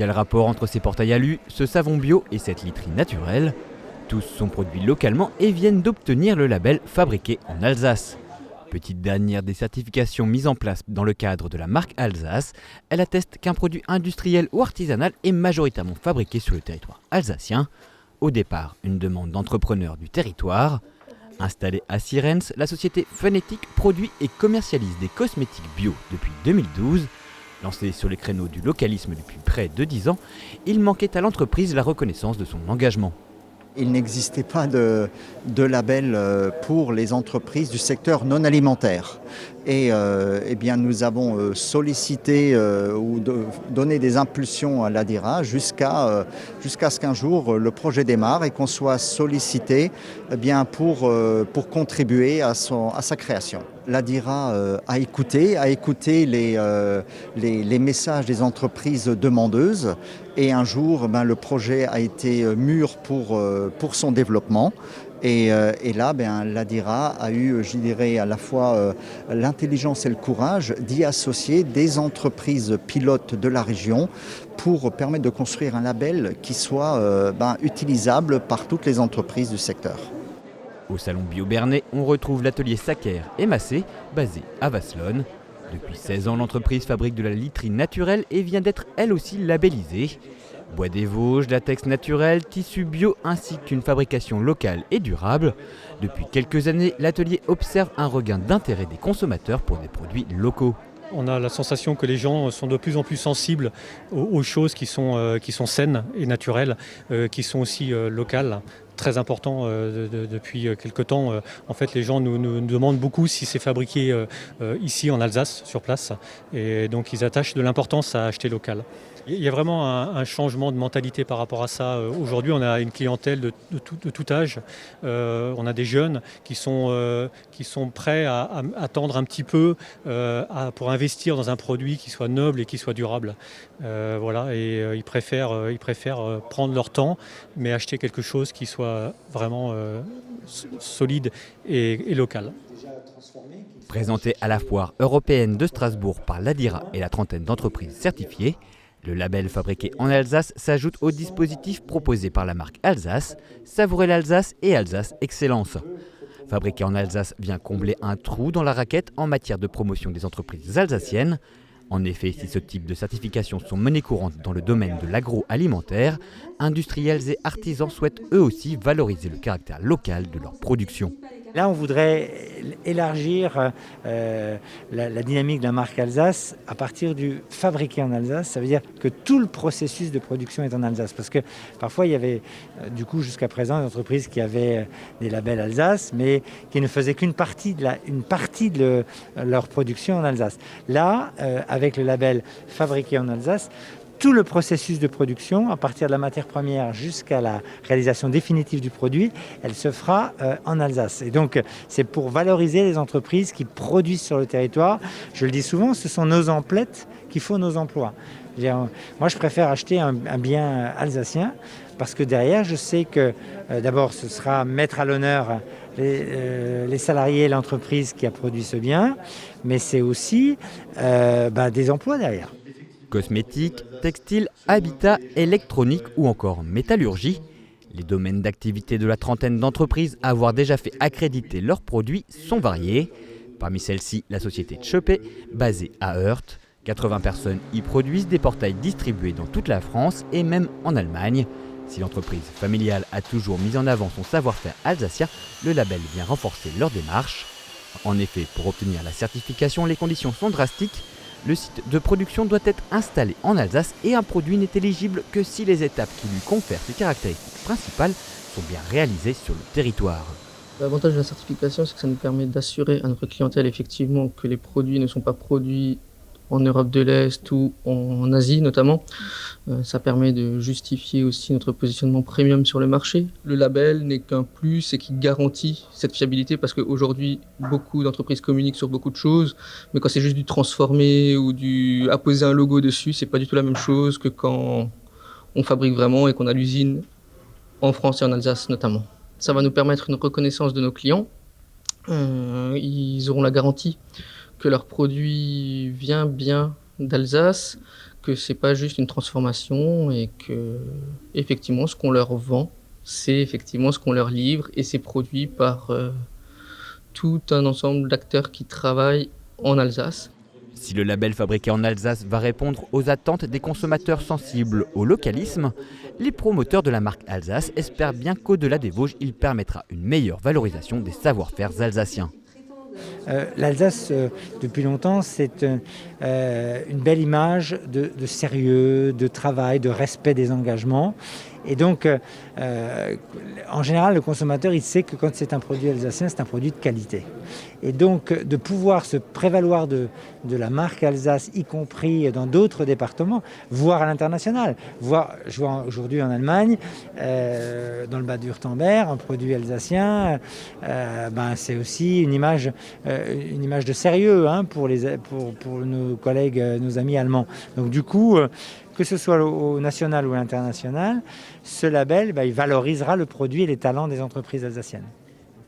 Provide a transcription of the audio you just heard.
Quel rapport entre ces portails alu, ce savon bio et cette literie naturelle? Tous sont produits localement et viennent d'obtenir le label Fabriqué en Alsace. Petite dernière des certifications mises en place dans le cadre de la marque Alsace, elle atteste qu'un produit industriel ou artisanal est majoritairement fabriqué sur le territoire alsacien. Au départ, une demande d'entrepreneurs du territoire. Installée à Sierentz, la société Phonétique produit et commercialise des cosmétiques bio depuis 2012. Lancée sur les créneaux du localisme depuis près de 10 ans, il manquait à l'entreprise la reconnaissance de son engagement. Il n'existait pas de label pour les entreprises du secteur non alimentaire. Et eh bien, nous avons sollicité ou donné des impulsions à l'ADIRA jusqu'à ce qu'un jour le projet démarre et qu'on soit sollicité eh bien, pour contribuer à sa création. L'ADIRA a écouté les messages des entreprises demandeuses et un jour le projet a été mûr pour son développement. Et là, l'ADIRA a eu, je dirais, à la fois l'intelligence et le courage d'y associer des entreprises pilotes de la région pour permettre de construire un label qui soit utilisable par toutes les entreprises du secteur. Au salon Bio Bernay, on retrouve l'atelier Sacker et Massé, basé à Vasselonne. Depuis 16 ans, l'entreprise fabrique de la literie naturelle et vient d'être elle aussi labellisée. Bois des Vosges, latex naturel, tissu bio ainsi qu'une fabrication locale et durable. Depuis quelques années, l'atelier observe un regain d'intérêt des consommateurs pour des produits locaux. On a la sensation que les gens sont de plus en plus sensibles aux choses qui sont saines et naturelles, qui sont aussi locales. Très important depuis quelque temps. En fait, les gens nous demandent beaucoup si c'est fabriqué ici en Alsace, sur place. Et donc, ils attachent de l'importance à acheter local. Il y a vraiment un changement de mentalité par rapport à ça. Aujourd'hui, on a une clientèle de tout âge. On a des jeunes qui sont prêts à attendre un petit peu pour investir dans un produit qui soit noble et qui soit durable. Ils préfèrent prendre leur temps, mais acheter quelque chose qui soit vraiment solide et local. Présenté à la foire européenne de Strasbourg par l'ADIRA et la trentaine d'entreprises certifiées, le label Fabriqué en Alsace s'ajoute au dispositif proposé par la marque Alsace, Savourer l'Alsace et Alsace Excellence. Fabriqué en Alsace vient combler un trou dans la raquette en matière de promotion des entreprises alsaciennes. En effet, si ce type de certifications sont menées courantes dans le domaine de l'agroalimentaire, industriels et artisans souhaitent eux aussi valoriser le caractère local de leur production. Là, on voudrait élargir la dynamique de la marque Alsace à partir du fabriqué en Alsace. Ça veut dire que tout le processus de production est en Alsace. Parce que parfois, il y avait jusqu'à présent des entreprises qui avaient des labels Alsace, mais qui ne faisaient qu'une partie de leur production en Alsace. Là, avec le label fabriqué en Alsace, tout le processus de production, à partir de la matière première jusqu'à la réalisation définitive du produit, elle se fera en Alsace. Et donc, c'est pour valoriser les entreprises qui produisent sur le territoire. Je le dis souvent, ce sont nos emplettes qui font nos emplois. Moi, je préfère acheter un bien alsacien parce que derrière, je sais que d'abord, ce sera mettre à l'honneur les salariés et l'entreprise qui a produit ce bien, mais c'est aussi des emplois derrière. Cosmétiques, textiles, habitat, électronique ou encore métallurgie. Les domaines d'activité de la trentaine d'entreprises à avoir déjà fait accréditer leurs produits sont variés. Parmi celles-ci, la société Tschöpe, basée à Heurt. 80 personnes y produisent des portails distribués dans toute la France et même en Allemagne. Si l'entreprise familiale a toujours mis en avant son savoir-faire alsacien, le label vient renforcer leur démarche. En effet, pour obtenir la certification, les conditions sont drastiques. Le site de production doit être installé en Alsace et un produit n'est éligible que si les étapes qui lui confèrent ses caractéristiques principales sont bien réalisées sur le territoire. L'avantage de la certification, c'est que ça nous permet d'assurer à notre clientèle effectivement que les produits ne sont pas produits en Europe de l'Est ou en Asie notamment. Ça permet de justifier aussi notre positionnement premium sur le marché. Le label n'est qu'un plus et qui garantit cette fiabilité parce qu'aujourd'hui, beaucoup d'entreprises communiquent sur beaucoup de choses, mais quand c'est juste du transformé ou du apposer un logo dessus, c'est pas du tout la même chose que quand on fabrique vraiment et qu'on a l'usine en France et en Alsace notamment. Ça va nous permettre une reconnaissance de nos clients. Ils auront la garantie que leur produit vient bien d'Alsace, que c'est pas juste une transformation et que effectivement ce qu'on leur vend, c'est effectivement ce qu'on leur livre et c'est produit par tout un ensemble d'acteurs qui travaillent en Alsace. Si le label fabriqué en Alsace va répondre aux attentes des consommateurs sensibles au localisme, les promoteurs de la marque Alsace espèrent bien qu'au-delà des Vosges, il permettra une meilleure valorisation des savoir-faire alsaciens. L'Alsace, depuis longtemps, c'est une belle image de sérieux, de travail, de respect des engagements. Et donc, en général, le consommateur, il sait que quand c'est un produit alsacien, c'est un produit de qualité. Et donc, de pouvoir se prévaloir de la marque Alsace, y compris dans d'autres départements, voire à l'international. Je vois aujourd'hui en Allemagne, dans le Bade-Wurtemberg, un produit alsacien, c'est aussi une image de sérieux pour nos collègues, nos amis allemands. Donc du coup, que ce soit au national ou à l'international, ce label, il valorisera le produit et les talents des entreprises alsaciennes.